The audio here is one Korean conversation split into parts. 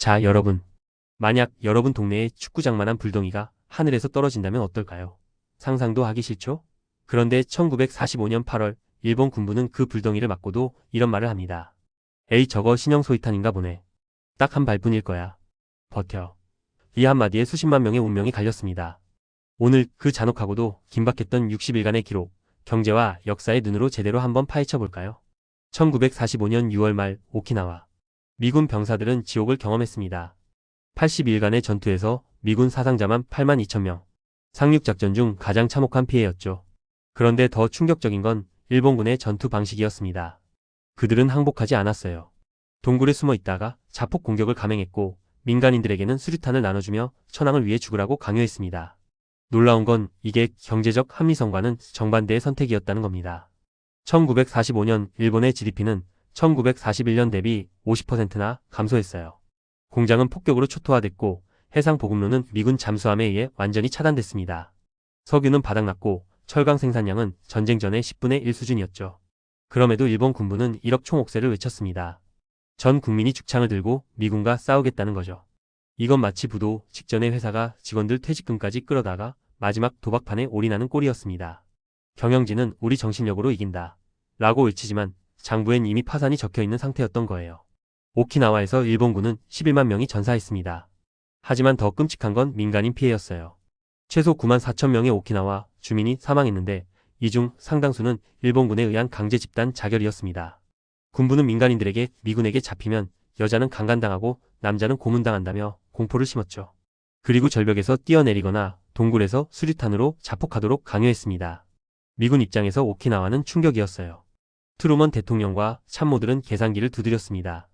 자, 여러분. 만약 여러분 동네에 축구장만한 불덩이가 하늘에서 떨어진다면 어떨까요? 상상도 하기 싫죠? 그런데 1945년 8월 일본 군부는 그 불덩이를 맞고도 이런 말을 합니다. 에이, 저거 신형 소위탄인가 보네. 딱 한 발뿐일 거야. 버텨. 이 한마디에 수십만 명의 운명이 갈렸습니다. 오늘 그 잔혹하고도 긴박했던 60일간의 기록, 경제와 역사의 눈으로 제대로 한번 파헤쳐 볼까요? 1945년 6월 말 오키나와. 미군 병사들은 지옥을 경험했습니다. 82일간의 전투에서 미군 사상자만 8만 2천 명. 상륙작전 중 가장 참혹한 피해였죠. 그런데 더 충격적인 건 일본군의 전투 방식이었습니다. 그들은 항복하지 않았어요. 동굴에 숨어 있다가 자폭 공격을 감행했고 민간인들에게는 수류탄을 나눠주며 천황을 위해 죽으라고 강요했습니다. 놀라운 건 이게 경제적 합리성과는 정반대의 선택이었다는 겁니다. 1945년 일본의 GDP는 1941년 대비 50%나 감소했어요. 공장은 폭격으로 초토화됐고 해상 보급로는 미군 잠수함에 의해 완전히 차단됐습니다. 석유는 바닥났고 철강 생산량은 전쟁 전의 10분의 1 수준이었죠. 그럼에도 일본 군부는 1억 총옥세를 외쳤습니다. 전 국민이 죽창을 들고 미군과 싸우겠다는 거죠. 이건 마치 부도 직전에 회사가 직원들 퇴직금까지 끌어다가 마지막 도박판에 올인하는 꼴이었습니다. 경영진은 우리 정신력으로 이긴다 라고 외치지만 장부엔 이미 파산이 적혀있는 상태였던 거예요. 오키나와에서 일본군은 11만 명이 전사했습니다. 하지만 더 끔찍한 건 민간인 피해였어요. 최소 9만 4천 명의 오키나와 주민이 사망했는데 이 중 상당수는 일본군에 의한 강제 집단 자결이었습니다. 군부는 민간인들에게 미군에게 잡히면 여자는 강간당하고 남자는 고문당한다며 공포를 심었죠. 그리고 절벽에서 뛰어내리거나 동굴에서 수류탄으로 자폭하도록 강요했습니다. 미군 입장에서 오키나와는 충격이었어요. 트루먼 대통령과 참모들은 계산기를 두드렸습니다.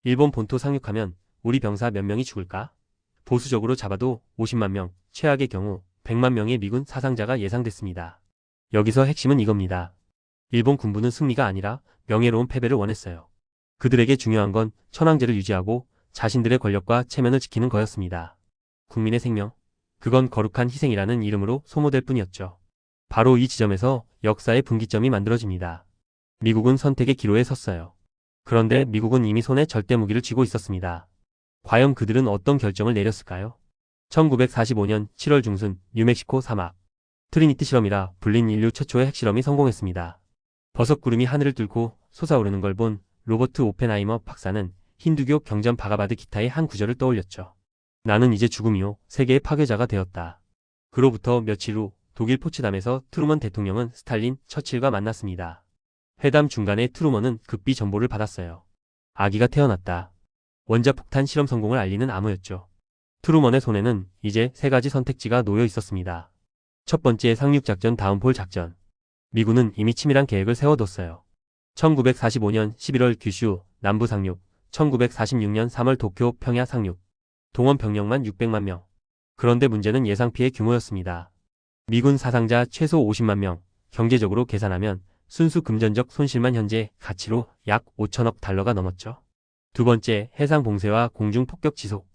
일본 본토 상륙하면 우리 병사 몇 명이 죽을까? 보수적으로 잡아도 50만 명, 최악의 경우 100만 명의 미군 사상자가 예상됐습니다. 여기서 핵심은 이겁니다. 일본 군부는 승리가 아니라 명예로운 패배를 원했어요. 그들에게 중요한 건 천황제를 유지하고 자신들의 권력과 체면을 지키는 거였습니다. 국민의 생명, 그건 거룩한 희생이라는 이름으로 소모될 뿐이었죠. 바로 이 지점에서 역사의 분기점이 만들어집니다. 미국은 선택의 기로에 섰어요. 그런데 미국은 이미 손에 절대 무기를 쥐고 있었습니다. 과연 그들은 어떤 결정을 내렸을까요? 1945년 7월 중순 뉴멕시코 사막. 트리니티 실험이라 불린 인류 최초의 핵실험이 성공했습니다. 버섯구름이 하늘을 뚫고 솟아오르는 걸 본 로버트 오펜하이머 박사는 힌두교 경전 바가바드 기타의 한 구절을 떠올렸죠. 나는 이제 죽음이요 세계의 파괴자가 되었다. 그로부터 며칠 후 독일 포츠담에서 트루먼 대통령은 스탈린, 처칠과 만났습니다. 회담 중간에 트루먼은 급비 전보를 받았어요. 아기가 태어났다. 원자폭탄 실험 성공을 알리는 암호였죠. 트루먼의 손에는 이제 세 가지 선택지가 놓여 있었습니다. 첫 번째, 상륙작전 다운폴 작전. 미군은 이미 치밀한 계획을 세워뒀어요. 1945년 11월 규슈 남부 상륙, 1946년 3월 도쿄 평야 상륙. 동원 병력만 600만 명. 그런데 문제는 예상 피해 규모였습니다. 미군 사상자 최소 50만 명, 경제적으로 계산하면 순수 금전적 손실만 현재 가치로 약 5천억 달러가 넘었죠. 두 번째, 해상 봉쇄와 공중 폭격 지속.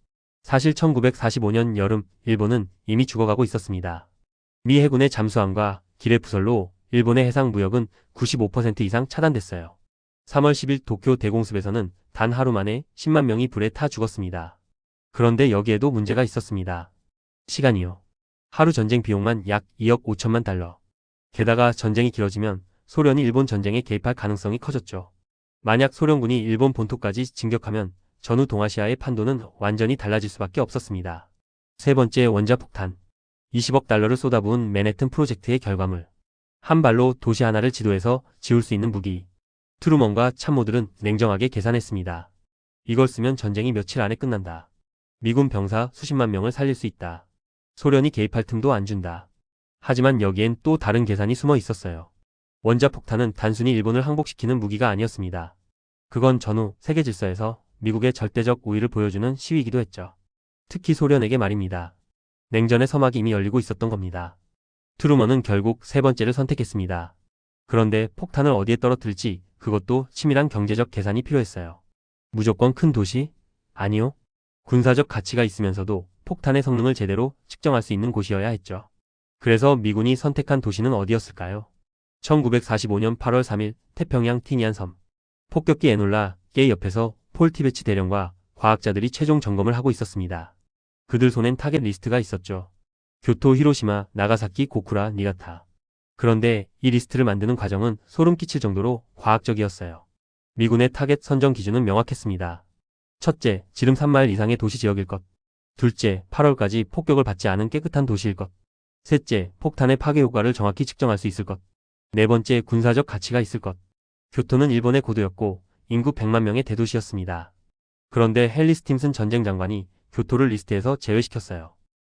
사실 1945년 여름 일본은 이미 죽어가고 있었습니다. 미 해군의 잠수함과 기뢰 부설로 일본의 해상 무역은 95% 이상 차단됐어요. 3월 10일 도쿄 대공습에서는 단 하루 만에 10만 명이 불에 타 죽었습니다. 그런데 여기에도 문제가 있었습니다. 시간이요. 하루 전쟁 비용만 약 2억 5천만 달러. 게다가 전쟁이 길어지면 소련이 일본 전쟁에 개입할 가능성이 커졌죠. 만약 소련군이 일본 본토까지 진격하면 전후 동아시아의 판도는 완전히 달라질 수밖에 없었습니다. 세 번째, 원자폭탄. 20억 달러를 쏟아부은 맨해튼 프로젝트의 결과물. 한 발로 도시 하나를 지도에서 지울 수 있는 무기. 트루먼과 참모들은 냉정하게 계산했습니다. 이걸 쓰면 전쟁이 며칠 안에 끝난다. 미군 병사 수십만 명을 살릴 수 있다. 소련이 개입할 틈도 안 준다. 하지만 여기엔 또 다른 계산이 숨어 있었어요. 원자폭탄은 단순히 일본을 항복시키는 무기가 아니었습니다. 그건 전후 세계 질서에서 미국의 절대적 우위를 보여주는 시위이기도 했죠. 특히 소련에게 말입니다. 냉전의 서막이 이미 열리고 있었던 겁니다. 트루먼은 결국 세 번째를 선택했습니다. 그런데 폭탄을 어디에 떨어뜨릴지 그것도 치밀한 경제적 계산이 필요했어요. 무조건 큰 도시? 아니요. 군사적 가치가 있으면서도 폭탄의 성능을 제대로 측정할 수 있는 곳이어야 했죠. 그래서 미군이 선택한 도시는 어디였을까요? 1945년 8월 3일 태평양 티니안 섬. 폭격기 에놀라 게이 옆에서 폴 티베치 대령과 과학자들이 최종 점검을 하고 있었습니다. 그들 손엔 타겟 리스트가 있었죠. 교토, 히로시마, 나가사키, 고쿠라, 니가타. 그런데 이 리스트를 만드는 과정은 소름 끼칠 정도로 과학적이었어요. 미군의 타겟 선정 기준은 명확했습니다. 첫째, 지름 3마일 이상의 도시 지역일 것. 둘째, 8월까지 폭격을 받지 않은 깨끗한 도시일 것. 셋째, 폭탄의 파괴 효과를 정확히 측정할 수 있을 것. 네 번째, 군사적 가치가 있을 것. 교토는 일본의 고도였고 인구 100만 명의 대도시였습니다. 그런데 헨리 스팀슨 전쟁 장관이 교토를 리스트에서 제외시켰어요.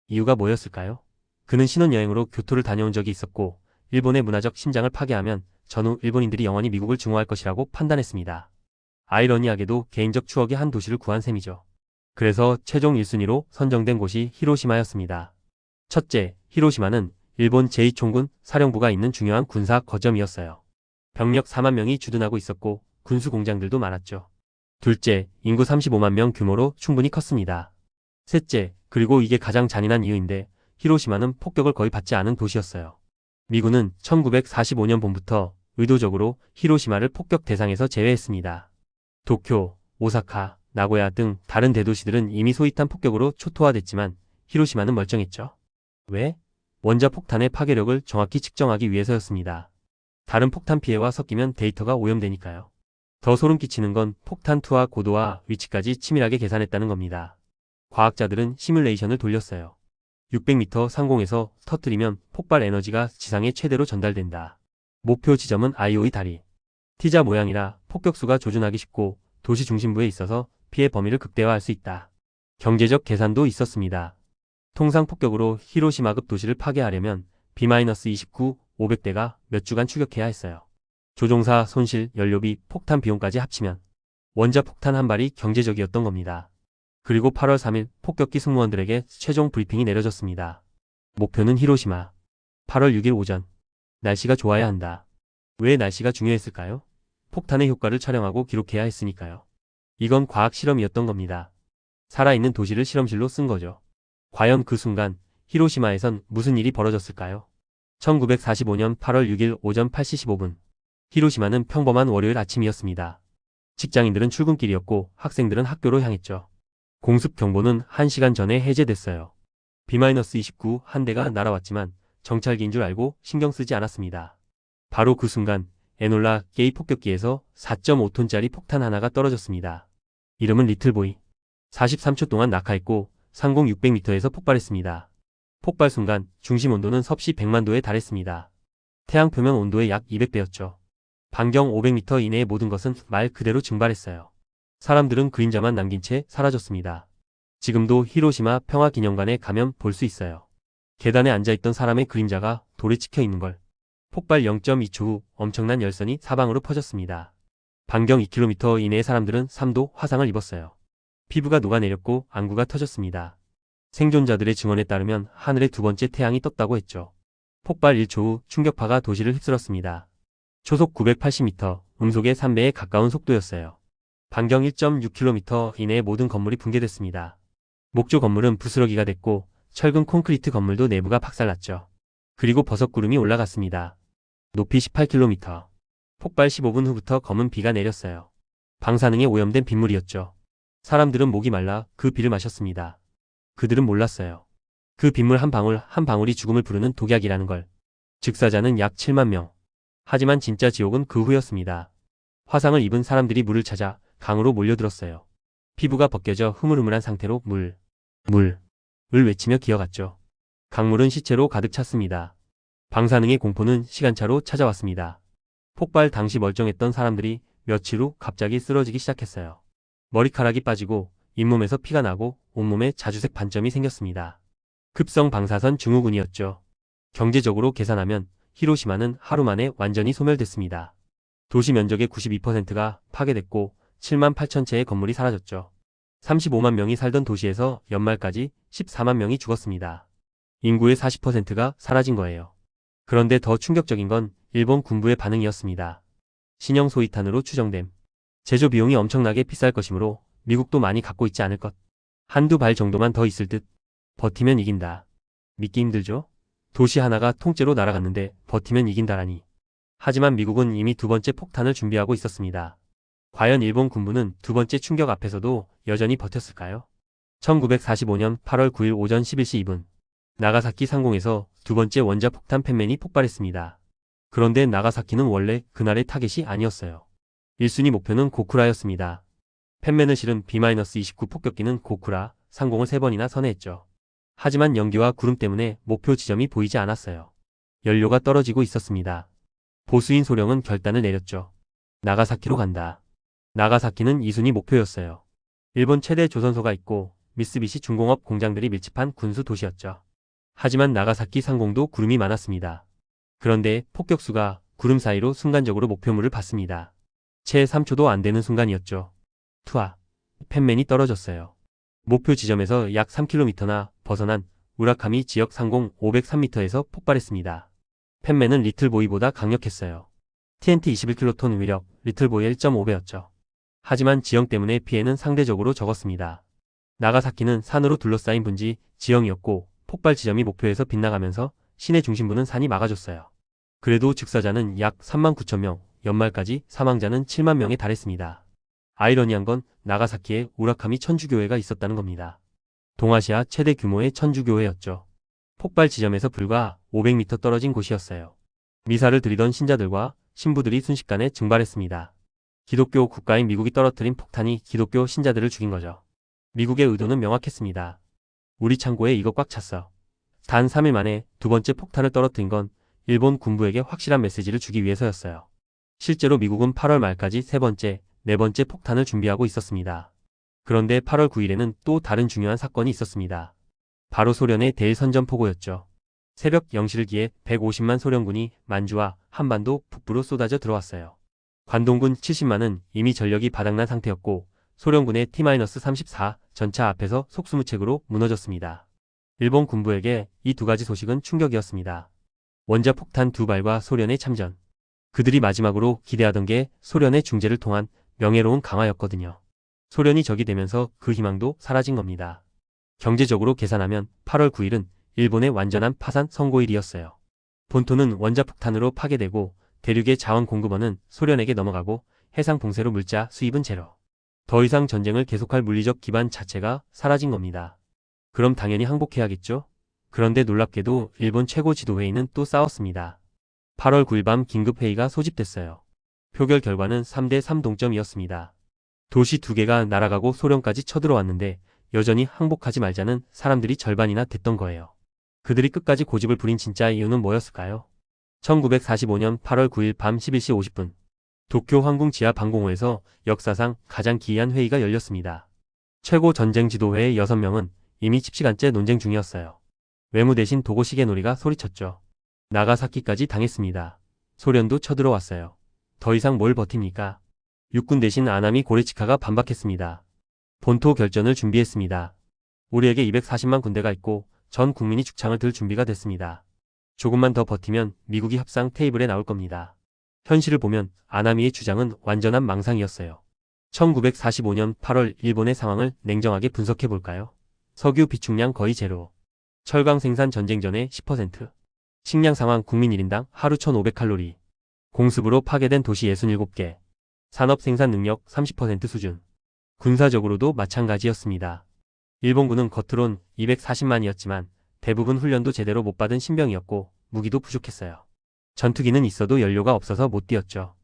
이유가 뭐였을까요? 그는 신혼여행으로 교토를 다녀온 적이 있었고 일본의 문화적 심장을 파괴하면 전후 일본인들이 영원히 미국을 증오할 것이라고 판단했습니다. 아이러니하게도 개인적 추억의 한 도시를 구한 셈이죠. 그래서 최종 1순위로 선정된 곳이 히로시마였습니다. 첫째, 히로시마는 일본 제2총군 사령부가 있는 중요한 군사 거점이었어요. 병력 4만 명이 주둔하고 있었고 군수 공장들도 많았죠. 둘째, 인구 35만 명 규모로 충분히 컸습니다. 셋째, 그리고 이게 가장 잔인한 이유인데 히로시마는 폭격을 거의 받지 않은 도시였어요. 미군은 1945년 봄부터 의도적으로 히로시마를 폭격 대상에서 제외했습니다. 도쿄, 오사카, 나고야 등 다른 대도시들은 이미 소위탄 폭격으로 초토화됐지만 히로시마는 멀쩡했죠. 왜? 원자 폭탄의 파괴력을 정확히 측정하기 위해서였습니다. 다른 폭탄 피해와 섞이면 데이터가 오염되니까요. 더 소름 끼치는 건 폭탄 투하 고도와 위치까지 치밀하게 계산했다는 겁니다. 과학자들은 시뮬레이션을 돌렸어요. 600m 상공에서 터뜨리면 폭발 에너지가 지상에 최대로 전달된다. 목표 지점은 아이오이 다리. T자 모양이라 폭격수가 조준하기 쉽고 도시 중심부에 있어서 피해 범위를 극대화할 수 있다. 경제적 계산도 있었습니다. 통상 폭격으로 히로시마급 도시를 파괴하려면 B-29 500대가 몇 주간 추격해야 했어요. 조종사, 손실, 연료비, 폭탄 비용까지 합치면 원자 폭탄 한 발이 경제적이었던 겁니다. 그리고 8월 3일 폭격기 승무원들에게 최종 브리핑이 내려졌습니다. 목표는 히로시마. 8월 6일 오전. 날씨가 좋아야 한다. 왜 날씨가 중요했을까요? 폭탄의 효과를 촬영하고 기록해야 했으니까요. 이건 과학 실험이었던 겁니다. 살아있는 도시를 실험실로 쓴 거죠. 과연 그 순간 히로시마에선 무슨 일이 벌어졌을까요? 1945년 8월 6일 오전 8시 15분. 히로시마는 평범한 월요일 아침이었습니다. 직장인들은 출근길이었고 학생들은 학교로 향했죠. 공습 경보는 1시간 전에 해제됐어요. B-29 한 대가 날아왔지만 정찰기인 줄 알고 신경 쓰지 않았습니다. 바로 그 순간 에놀라 게이 폭격기에서 4.5톤짜리 폭탄 하나가 떨어졌습니다. 이름은 리틀보이. 43초 동안 낙하했고 상공 600m에서 폭발했습니다. 폭발 순간 중심 온도는 섭씨 100만 도에 달했습니다. 태양 표면 온도의 약 200배였죠. 반경 500m 이내의 모든 것은 말 그대로 증발했어요. 사람들은 그림자만 남긴 채 사라졌습니다. 지금도 히로시마 평화기념관에 가면 볼 수 있어요. 계단에 앉아있던 사람의 그림자가 돌에 찍혀 있는 걸. 폭발 0.2초 후 엄청난 열선이 사방으로 퍼졌습니다. 반경 2km 이내의 사람들은 3도 화상을 입었어요. 피부가 녹아내렸고 안구가 터졌습니다. 생존자들의 증언에 따르면 하늘에 두 번째 태양이 떴다고 했죠. 폭발 1초 후 충격파가 도시를 휩쓸었습니다. 초속 980m, 음속의 3배에 가까운 속도였어요. 반경 1.6km 이내의 모든 건물이 붕괴됐습니다. 목조 건물은 부스러기가 됐고 철근 콘크리트 건물도 내부가 박살났죠. 그리고 버섯구름이 올라갔습니다. 높이 18km. 폭발 15분 후부터 검은 비가 내렸어요. 방사능에 오염된 빗물이었죠. 사람들은 목이 말라 그 비를 마셨습니다. 그들은 몰랐어요. 그 빗물 한 방울 한 방울이 죽음을 부르는 독약이라는 걸. 즉사자는 약 7만 명. 하지만 진짜 지옥은 그 후였습니다. 화상을 입은 사람들이 물을 찾아 강으로 몰려들었어요. 피부가 벗겨져 흐물흐물한 상태로 물을 외치며 기어갔죠. 강물은 시체로 가득 찼습니다. 방사능의 공포는 시간차로 찾아왔습니다. 폭발 당시 멀쩡했던 사람들이 며칠 후 갑자기 쓰러지기 시작했어요. 머리카락이 빠지고 잇몸에서 피가 나고 온몸에 자주색 반점이 생겼습니다. 급성 방사선 증후군이었죠. 경제적으로 계산하면 히로시마는 하루 만에 완전히 소멸됐습니다. 도시 면적의 92%가 파괴됐고 7만 8천 채의 건물이 사라졌죠. 35만 명이 살던 도시에서 연말까지 14만 명이 죽었습니다. 인구의 40%가 사라진 거예요. 그런데 더 충격적인 건 일본 군부의 반응이었습니다. 신형 소위탄으로 추정됨. 제조 비용이 엄청나게 비쌀 것이므로 미국도 많이 갖고 있지 않을 것. 한두 발 정도만 더 있을 듯. 버티면 이긴다. 믿기 힘들죠? 도시 하나가 통째로 날아갔는데 버티면 이긴다라니. 하지만 미국은 이미 두 번째 폭탄을 준비하고 있었습니다. 과연 일본 군부는 두 번째 충격 앞에서도 여전히 버텼을까요? 1945년 8월 9일 오전 11시 2분. 나가사키 상공에서 두 번째 원자폭탄 펜맨이 폭발했습니다. 그런데 나가사키는 원래 그날의 타겟이 아니었어요. 1순위 목표는 고쿠라였습니다. 펜맨을 실은 B-29 폭격기는 고쿠라 상공을 3번이나 선회했죠. 하지만 연기와 구름 때문에 목표 지점이 보이지 않았어요. 연료가 떨어지고 있었습니다. 보수인 소령은 결단을 내렸죠. 나가사키로 간다. 나가사키는 2순위 목표였어요. 일본 최대 조선소가 있고 미쓰비시 중공업 공장들이 밀집한 군수 도시였죠. 하지만 나가사키 상공도 구름이 많았습니다. 그런데 폭격수가 구름 사이로 순간적으로 목표물을 봤습니다. 채 3초도 안 되는 순간이었죠. 투하. 펜맨이 떨어졌어요. 목표 지점에서 약 3km나 벗어난 우라카미 지역 상공 503m에서 폭발했습니다. 펜맨은 리틀보이보다 강력했어요. TNT 21킬로톤 위력, 리틀보이의 1.5배였죠. 하지만 지형 때문에 피해는 상대적으로 적었습니다. 나가사키는 산으로 둘러싸인 분지 지형이었고 폭발 지점이 목표에서 빗나가면서 시내 중심부는 산이 막아줬어요. 그래도 즉사자는 약 39,000명, 연말까지 사망자는 7만 명에 달했습니다. 아이러니한 건 나가사키에 우라카미 천주교회가 있었다는 겁니다. 동아시아 최대 규모의 천주교회였죠. 폭발 지점에서 불과 500m 떨어진 곳이었어요. 미사를 드리던 신자들과 신부들이 순식간에 증발했습니다. 기독교 국가인 미국이 떨어뜨린 폭탄이 기독교 신자들을 죽인 거죠. 미국의 의도는 명확했습니다. 우리 창고에 이거 꽉 찼어. 단 3일 만에 두 번째 폭탄을 떨어뜨린 건 일본 군부에게 확실한 메시지를 주기 위해서였어요. 실제로 미국은 8월 말까지 세 번째, 네 번째 폭탄을 준비하고 있었습니다. 그런데 8월 9일에는 또 다른 중요한 사건이 있었습니다. 바로 소련의 대일선전포고였죠. 새벽 0시를 기해 150만 소련군이 만주와 한반도 북부로 쏟아져 들어왔어요. 관동군 70만은 이미 전력이 바닥난 상태였고 소련군의 T-34 전차 앞에서 속수무책으로 무너졌습니다. 일본 군부에게 이 두 가지 소식은 충격이었습니다. 원자폭탄 2발과 소련의 참전. 그들이 마지막으로 기대하던 게 소련의 중재를 통한 명예로운 강화였거든요. 소련이 적이 되면서 그 희망도 사라진 겁니다. 경제적으로 계산하면 8월 9일은 일본의 완전한 파산 선고일이었어요. 본토는 원자폭탄으로 파괴되고 대륙의 자원 공급원은 소련에게 넘어가고 해상 봉쇄로 물자 수입은 제로. 더 이상 전쟁을 계속할 물리적 기반 자체가 사라진 겁니다. 그럼 당연히 항복해야겠죠? 그런데 놀랍게도 일본 최고 지도회의는 또 싸웠습니다. 8월 9일 밤 긴급회의가 소집됐어요. 표결 결과는 3대3 동점이었습니다. 도시 두 개가 날아가고 소련까지 쳐들어왔는데 여전히 항복하지 말자는 사람들이 절반이나 됐던 거예요. 그들이 끝까지 고집을 부린 진짜 이유는 뭐였을까요? 1945년 8월 9일 밤 11시 50분 도쿄 황궁 지하 방공호에서 역사상 가장 기이한 회의가 열렸습니다. 최고 전쟁 지도회의 6명은 이미 10시간째 논쟁 중이었어요. 외무 대신 도고 시게노리가 소리쳤죠. 나가사키까지 당했습니다. 소련도 쳐들어왔어요. 더 이상 뭘 버팁니까? 육군 대신 아나미 고레치카가 반박했습니다. 본토 결전을 준비했습니다. 우리에게 240만 군대가 있고 전 국민이 죽창을 들 준비가 됐습니다. 조금만 더 버티면 미국이 협상 테이블에 나올 겁니다. 현실을 보면 아나미의 주장은 완전한 망상이었어요. 1945년 8월 일본의 상황을 냉정하게 분석해 볼까요? 석유 비축량 거의 제로. 철강 생산 전쟁 전의 10%. 식량 상황 국민 1인당 하루 1,500칼로리. 공습으로 파괴된 도시 67개. 산업 생산 능력 30% 수준. 군사적으로도 마찬가지였습니다. 일본군은 겉으론 240만이었지만 대부분 훈련도 제대로 못 받은 신병이었고 무기도 부족했어요. 전투기는 있어도 연료가 없어서 못 뛰었죠.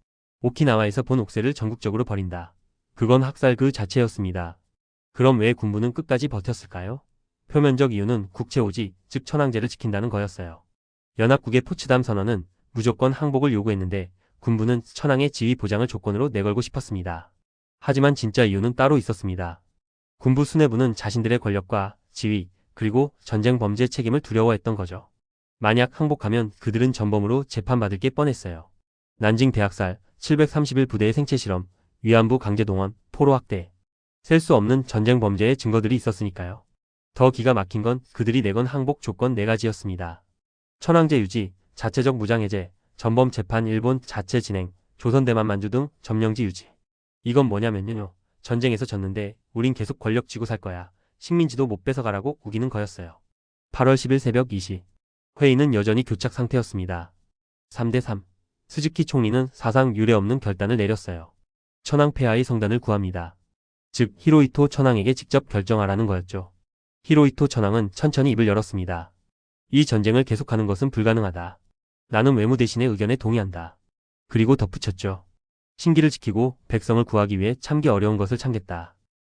오키나와에서 본 옥새를 전국적으로 버린다. 그건 학살 그 자체였습니다. 그럼 왜 군부는 끝까지 버텼을까요? 표면적 이유는 국채오지, 즉 천황제를 지킨다는 거였어요. 연합국의 포츠담 선언은 무조건 항복을 요구했는데 군부는 천황의 지위 보장을 조건으로 내걸고 싶었습니다. 하지만 진짜 이유는 따로 있었습니다. 군부 수뇌부는 자신들의 권력과 지위, 그리고 전쟁 범죄 책임을 두려워했던 거죠. 만약 항복하면 그들은 전범으로 재판받을 게 뻔했어요. 난징 대학살, 731 부대의 생체 실험, 위안부 강제 동원, 포로 학대. 셀 수 없는 전쟁 범죄의 증거들이 있었으니까요. 더 기가 막힌 건 그들이 내건 항복 조건 4가지였습니다. 천황제 유지, 자체적 무장 해제, 전범 재판 일본 자체 진행, 조선 대만 만주 등 점령지 유지. 이건 뭐냐면요. 전쟁에서 졌는데 우린 계속 권력 쥐고 살 거야. 식민지도 못 뺏어가라고 우기는 거였어요. 8월 10일 새벽 2시. 회의는 여전히 교착 상태였습니다. 3대3. 스즈키 총리는 사상 유례 없는 결단을 내렸어요. 천황 폐하의 성단을 구합니다. 즉 히로히토 천황에게 직접 결정하라는 거였죠. 히로히토 천황은 천천히 입을 열었습니다. 이 전쟁을 계속하는 것은 불가능하다. 나는 외무 대신의 의견에 동의한다. 그리고 덧붙였죠. 신기를 지키고 백성을 구하기 위해 참기 어려운 것을 참겠다.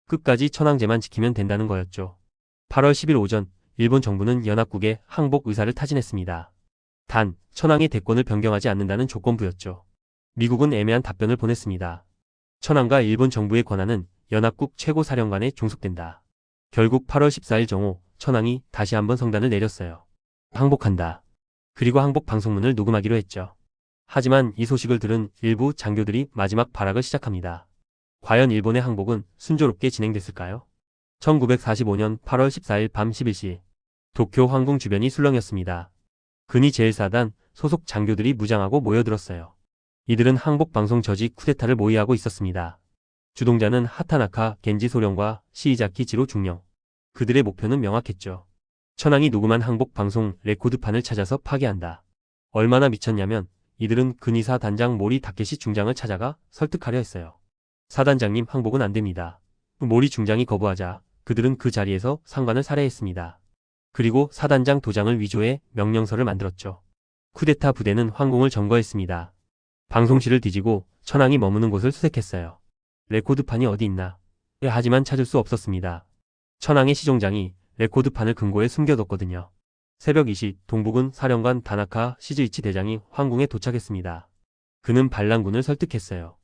끝까지 천황제만 지키면 된다는 거였죠. 8월 10일 오전 일본 정부는 연합국의 항복 의사를 타진했습니다. 단 천황의 대권을 변경하지 않는다는 조건부였죠. 미국은 애매한 답변을 보냈습니다. 천황과 일본 정부의 권한은 연합국 최고사령관에 종속된다. 결국 8월 14일 정오 천황이 다시 한번 성단을 내렸어요. 항복한다. 그리고 항복 방송문을 녹음하기로 했죠. 하지만 이 소식을 들은 일부 장교들이 마지막 발악을 시작합니다. 과연 일본의 항복은 순조롭게 진행됐을까요? 1945년 8월 14일 밤 11시 도쿄皇궁 주변이 술렁였습니다. 근위 제1사단 소속 장교들이 무장하고 모여들었어요. 이들은 항복 방송 저지 쿠데타를 모의하고 있었습니다. 주동자는 하타나카 겐지 소령과 시이자키 지로 중령. 그들의 목표는 명확했죠. 천황이 녹음한 항복 방송 레코드판을 찾아서 파괴한다. 얼마나 미쳤냐면 이들은 근위사 단장 모리 다케시 중장을 찾아가 설득하려 했어요. 사단장님 항복은 안됩니다. 모리 중장이 거부하자 그들은 그 자리에서 상관을 살해했습니다. 그리고 사단장 도장을 위조해 명령서를 만들었죠. 쿠데타 부대는皇궁을 점거했습니다. 방송실을 뒤지고 천황이 머무는 곳을 수색했어요. 레코드판이 어디 있나? 하지만 찾을 수 없었습니다. 천황의 시종장이 레코드판을 금고에 숨겨뒀거든요. 새벽 2시 동북은 사령관 다나카 시즈이치 대장이皇궁에 도착했습니다. 그는 반란군을 설득했어요.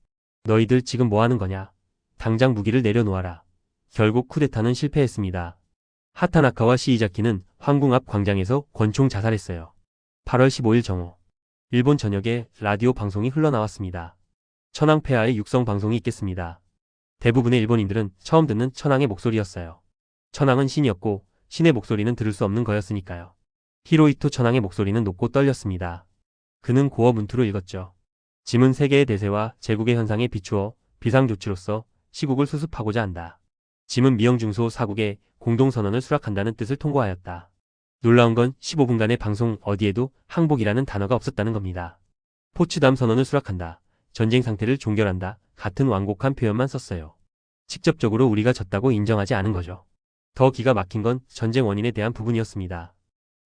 너희들 지금 뭐하는 거냐? 당장 무기를 내려놓아라. 결국 쿠데타는 실패했습니다. 하타나카와 시이자키는皇궁 앞 광장에서 권총 자살했어요. 8월 15일 정오 일본 전역에 라디오 방송이 흘러나왔습니다. 천황 폐하의 육성 방송이 있겠습니다. 대부분의 일본인들은 처음 듣는 천황의 목소리였어요. 천황은 신이었고 신의 목소리는 들을 수 없는 거였으니까요. 히로히토 천황의 목소리는 높고 떨렸습니다. 그는 고어 문투로 읽었죠. 짐은 세계의 대세와 제국의 현상에 비추어 비상조치로서 시국을 수습하고자 한다. 짐은 미영중소 사국에 공동선언을 수락한다는 뜻을 통보하였다. 놀라운 건 15분간의 방송 어디에도 항복이라는 단어가 없었다는 겁니다. 포츠담 선언을 수락한다. 전쟁 상태를 종결한다. 같은 완곡한 표현만 썼어요. 직접적으로 우리가 졌다고 인정하지 않은 거죠. 더 기가 막힌 건 전쟁 원인에 대한 부분이었습니다.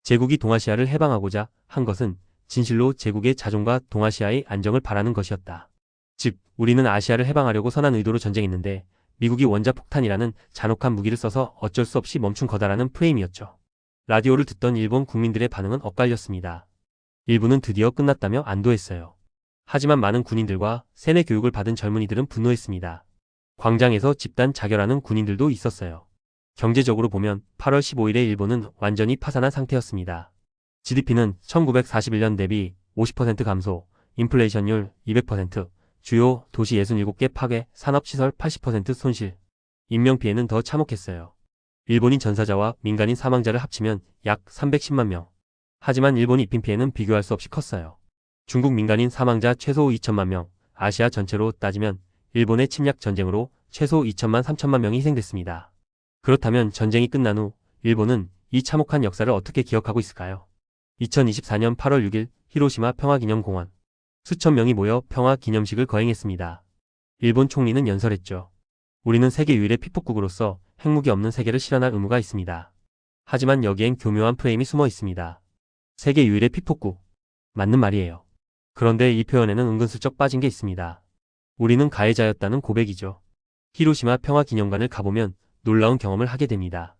제국이 동아시아를 해방하고자 한 것은 진실로 제국의 자존과 동아시아의 안정을 바라는 것이었다. 즉, 우리는 아시아를 해방하려고 선한 의도로 전쟁했는데 미국이 원자폭탄이라는 잔혹한 무기를 써서 어쩔 수 없이 멈춘 거다라는 프레임이었죠. 라디오를 듣던 일본 국민들의 반응은 엇갈렸습니다. 일부는 드디어 끝났다며 안도했어요. 하지만 많은 군인들과 세뇌 교육을 받은 젊은이들은 분노했습니다. 광장에서 집단 자결하는 군인들도 있었어요. 경제적으로 보면 8월 15일에 일본은 완전히 파산한 상태였습니다. GDP는 1941년 대비 50% 감소, 인플레이션율 200%, 주요 도시 67개 파괴, 산업시설 80% 손실. 인명피해는 더 참혹했어요. 일본인 전사자와 민간인 사망자를 합치면 약 310만 명. 하지만 일본의 입힌 피해는 비교할 수 없이 컸어요. 중국 민간인 사망자 최소 2천만 명, 아시아 전체로 따지면 일본의 침략 전쟁으로 최소 2천만 3천만 명이 희생됐습니다. 그렇다면 전쟁이 끝난 후 일본은 이 참혹한 역사를 어떻게 기억하고 있을까요? 2024년 8월 6일 히로시마 평화기념공원. 수천 명이 모여 평화기념식을 거행했습니다. 일본 총리는 연설했죠. 우리는 세계 유일의 피폭국으로서 핵무기 없는 세계를 실현할 의무가 있습니다. 하지만 여기엔 교묘한 프레임이 숨어 있습니다. 세계 유일의 피폭국. 맞는 말이에요. 그런데 이 표현에는 은근슬쩍 빠진 게 있습니다. 우리는 가해자였다는 고백이죠. 히로시마 평화기념관을 가보면 놀라운 경험을 하게 됩니다.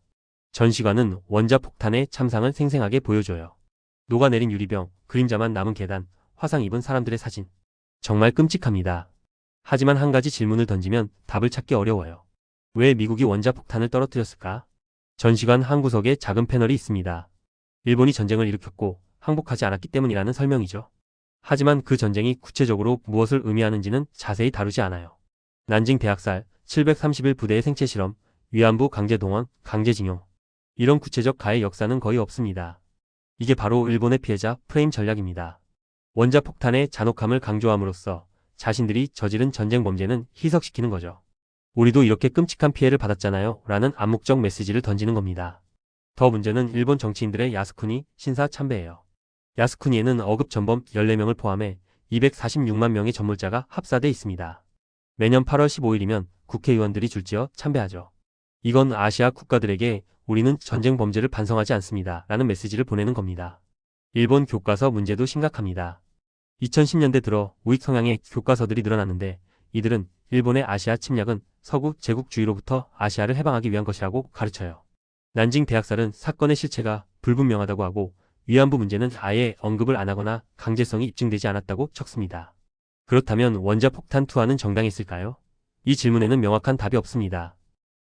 전시관은 원자폭탄의 참상을 생생하게 보여줘요. 녹아내린 유리병, 그림자만 남은 계단, 화상 입은 사람들의 사진. 정말 끔찍합니다. 하지만 한 가지 질문을 던지면 답을 찾기 어려워요. 왜 미국이 원자폭탄을 떨어뜨렸을까? 전시관 한 구석에 작은 패널이 있습니다. 일본이 전쟁을 일으켰고 항복하지 않았기 때문이라는 설명이죠. 하지만 그 전쟁이 구체적으로 무엇을 의미하는지는 자세히 다루지 않아요. 난징 대학살, 731 부대의 생체 실험, 위안부 강제동원, 강제징용. 이런 구체적 가해 역사는 거의 없습니다. 이게 바로 일본의 피해자 프레임 전략입니다. 원자폭탄의 잔혹함을 강조함으로써 자신들이 저지른 전쟁 범죄는 희석시키는 거죠. 우리도 이렇게 끔찍한 피해를 받았잖아요 라는 암묵적 메시지를 던지는 겁니다. 더 문제는 일본 정치인들의 야스쿠니 신사 참배예요. 야스쿠니에는 어급 전범 14명을 포함해 246만 명의 전몰자가 합사돼 있습니다. 매년 8월 15일이면 국회의원들이 줄지어 참배하죠. 이건 아시아 국가들에게 우리는 전쟁 범죄를 반성하지 않습니다. 라는 메시지를 보내는 겁니다. 일본 교과서 문제도 심각합니다. 2010년대 들어 우익 성향의 교과서들이 늘어났는데 이들은 일본의 아시아 침략은 서구 제국주의로부터 아시아를 해방하기 위한 것이라고 가르쳐요. 난징 대학살은 사건의 실체가 불분명하다고 하고 위안부 문제는 아예 언급을 안 하거나 강제성이 입증되지 않았다고 적습니다. 그렇다면 원자폭탄 투하는 정당했을까요? 이 질문에는 명확한 답이 없습니다.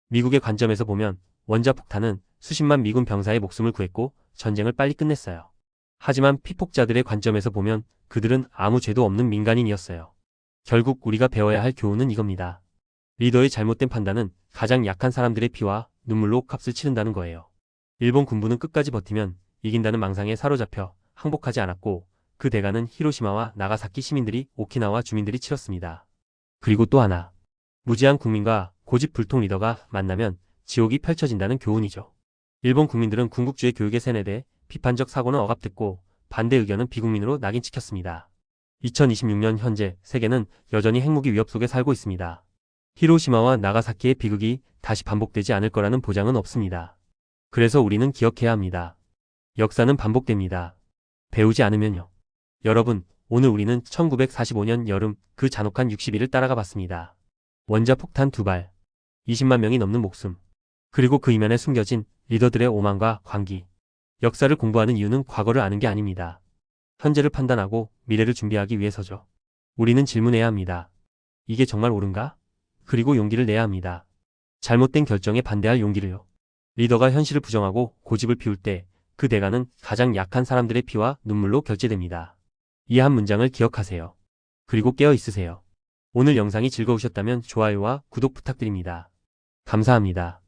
미국의 관점에서 보면 원자폭탄은 수십만 미군 병사의 목숨을 구했고 전쟁을 빨리 끝냈어요. 하지만 피폭자들의 관점에서 보면 그들은 아무 죄도 없는 민간인이었어요. 결국 우리가 배워야 할 교훈은 이겁니다. 리더의 잘못된 판단은 가장 약한 사람들의 피와 눈물로 값을 치른다는 거예요. 일본 군부는 끝까지 버티면 이긴다는 망상에 사로잡혀 항복하지 않았고 그 대가는 히로시마와 나가사키 시민들이 오키나와 주민들이 치렀습니다. 그리고 또 하나. 무지한 국민과 고집불통 리더가 만나면 지옥이 펼쳐진다는 교훈이죠. 일본 국민들은 군국주의 교육에 세뇌돼 비판적 사고는 억압됐고 반대 의견은 비국민으로 낙인 찍혔습니다. 2026년 현재 세계는 여전히 핵무기 위협 속에 살고 있습니다. 히로시마와 나가사키의 비극이 다시 반복되지 않을 거라는 보장은 없습니다. 그래서 우리는 기억해야 합니다. 역사는 반복됩니다. 배우지 않으면요. 여러분, 오늘 우리는 1945년 여름 그 잔혹한 60일을 따라가 봤습니다. 원자폭탄 2발, 20만 명이 넘는 목숨, 그리고 그 이면에 숨겨진 리더들의 오만과 광기. 역사를 공부하는 이유는 과거를 아는 게 아닙니다. 현재를 판단하고 미래를 준비하기 위해서죠. 우리는 질문해야 합니다. 이게 정말 옳은가? 그리고 용기를 내야 합니다. 잘못된 결정에 반대할 용기를요. 리더가 현실을 부정하고 고집을 피울 때 그 대가는 가장 약한 사람들의 피와 눈물로 결제됩니다. 이 한 문장을 기억하세요. 그리고 깨어 있으세요. 오늘 영상이 즐거우셨다면 좋아요와 구독 부탁드립니다. 감사합니다.